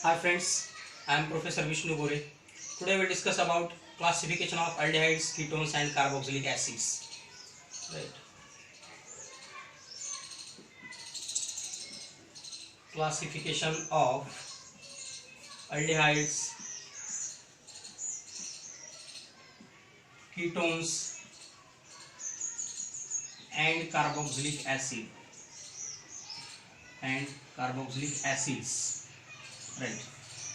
Hi friends, I am Professor Vishnu Gore. Today we will discuss about classification of aldehydes, ketones and carboxylic acids. Right. Classification of aldehydes, ketones and carboxylic acids. Right.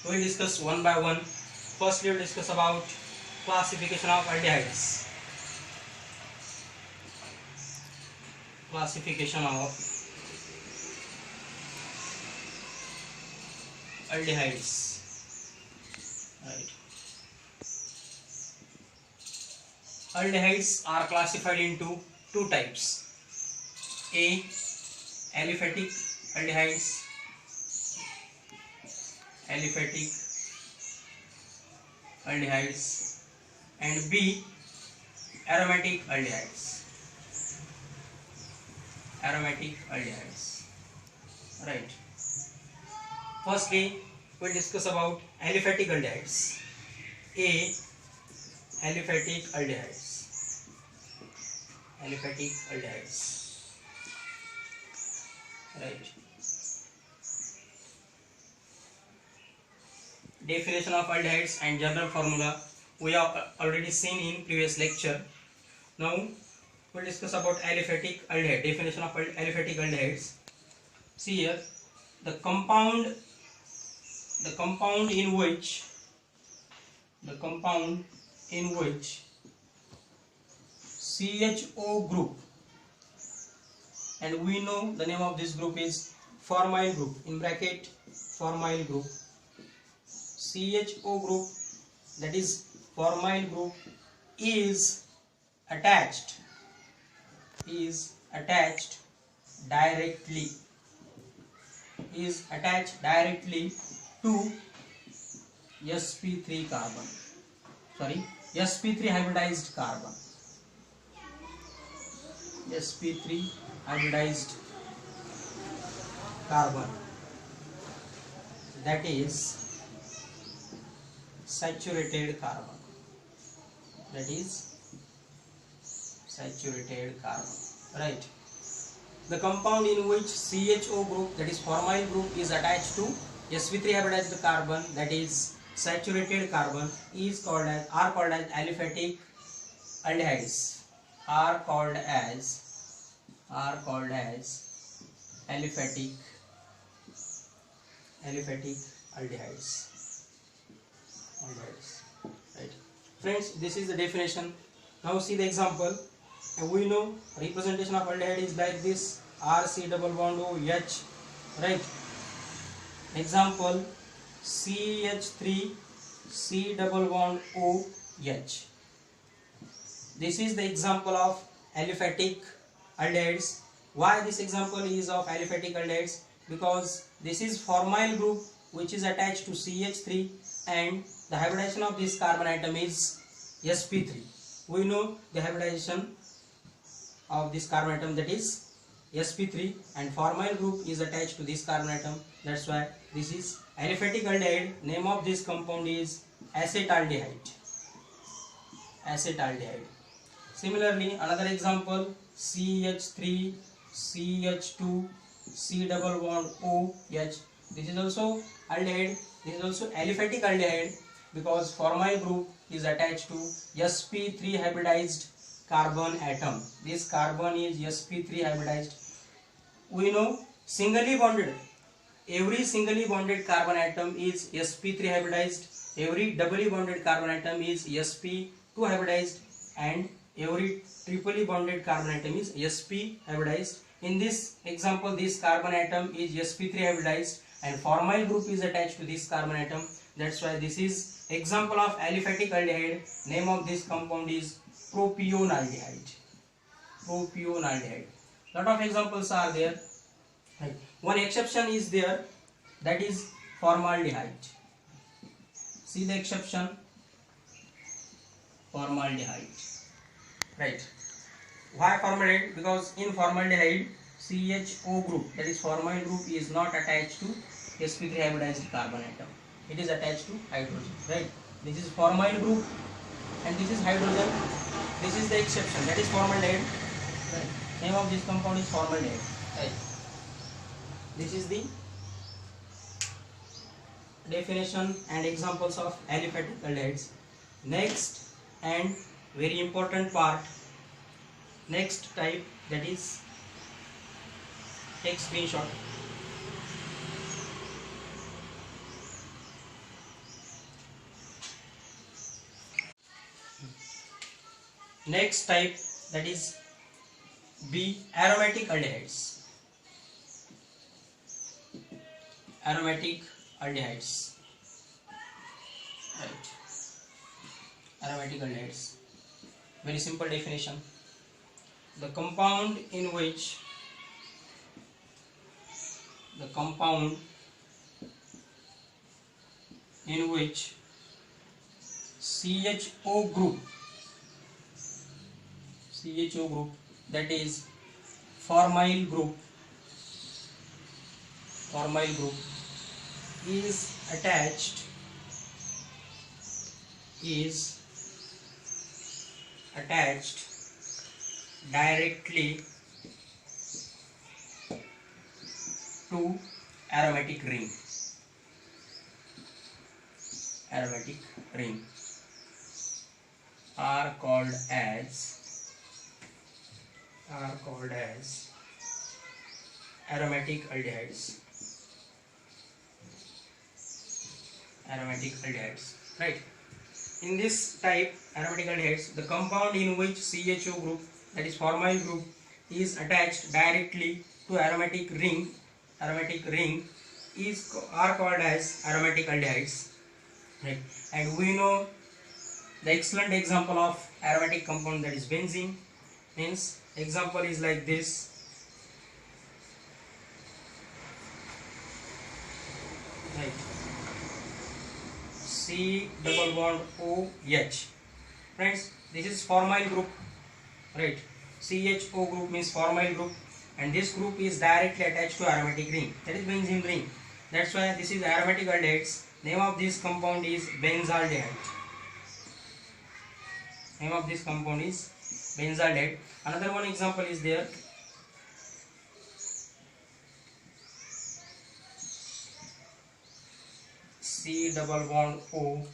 We will discuss one by one. Firstly, we will discuss about classification of aldehydes. Classification of aldehydes. Right. Aldehydes are classified into two types: A. Aliphatic aldehydes, and B. Aromatic aldehydes. Right. Firstly, we'll discuss about aliphatic aldehydes. A. Aliphatic aldehydes. Right. Definition of aldehydes and general formula we have already seen in previous lecture. Now we'll discuss about aliphatic aldehyde. Definition of aliphatic aldehydes. See here, the compound in which CHO group, and we know the name of this group is formyl group, in bracket formyl group. CHO group, that is formyl group, is attached directly to sp3 carbon, sp3 hybridized carbon, that is saturated carbon, right. The compound in which CHO group, that is formyl group, is attached to sp3 hybridized carbon, that is saturated carbon, are called as aliphatic aldehydes. Aliphatic aldehydes. Right. Friends, this is the definition. Now see the example. And we know representation of aldehyde is like this: RC double bond OH. Right. Example: CH3 C double bond OH. This is the example of aliphatic aldehydes. Why this example is of aliphatic aldehydes? Because this is formyl group which is attached to CH3, and the hybridization of this carbon atom is sp3. We know the hybridization of this carbon atom, that is sp3, and formyl group is attached to this carbon atom. That's why this is aliphatic aldehyde. Name of this compound is acetaldehyde. Similarly, another example: CH3 CH2 C double bond OH. This is also aldehyde. This is also aliphatic aldehyde because formyl group is attached to sp3 hybridized carbon atom. This carbon is sp3 hybridized. We know every singly bonded carbon atom is sp3 hybridized, every doubly bonded carbon atom is sp2 hybridized, and every triply bonded carbon atom is sp hybridized. In this example, this carbon atom is sp3 hybridized and formyl group is attached to this carbon atom. That's why this is example of aliphatic aldehyde. Name of this compound is propionaldehyde. Lot of examples are there. One exception is there, that is formaldehyde. See the exception: formaldehyde. Right. Why formaldehyde? Because in formaldehyde CHO group, that is formyl group, is not attached to sp3 hybridized carbon atom. It is attached to hydrogen, right? This is formyl group and this is hydrogen. This is the exception, that is formaldehyde. Right. Name of this compound is formaldehyde. Right. This is the definition and examples of aliphatic aldehydes. Next and very important part, next type, that is, take screenshot. Next type, that is B, aromatic aldehydes. Aromatic aldehydes. Right. Aromatic aldehydes. Very simple definition. The compound in which CHO group, that is formyl group is attached directly to aromatic ring. Are called as aromatic aldehydes. Right. In this type, aromatic aldehydes, the compound in which CHO group, that is formyl group, is attached directly to aromatic ring are called as aromatic aldehydes. Right. And we know the excellent example of aromatic compound, that is benzene. Means example is like this. Right. C double bond OH. Friends, this is formyl group. Right. CHO group means formyl group, and this group is directly attached to aromatic ring, that is benzene ring. That's why this is aromatic aldehydes. Name of this compound is benzaldehyde. Another one example is there. C double bond O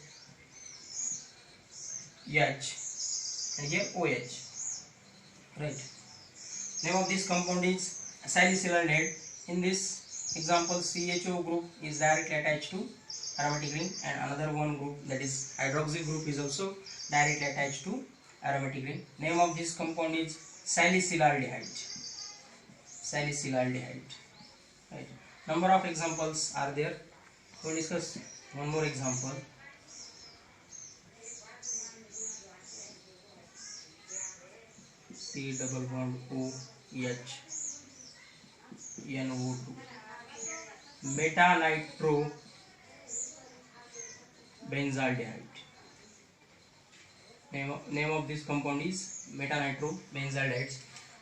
H, and here OH. Right. Name of this compound is salicylaldehyde. In this example, CHO group is directly attached to aromatic ring, and another one group, that is hydroxyl group, is also directly attached to aromatic ring. Name of this compound is salicylaldehyde. Right. Number of examples are there. We'll discuss one more example. C double bond OH NO2 metanitro benzaldehyde. Name of this compound is metanitro benzaldehydes.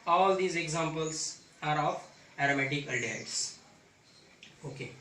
All these examples are of aromatic aldehydes. Okay.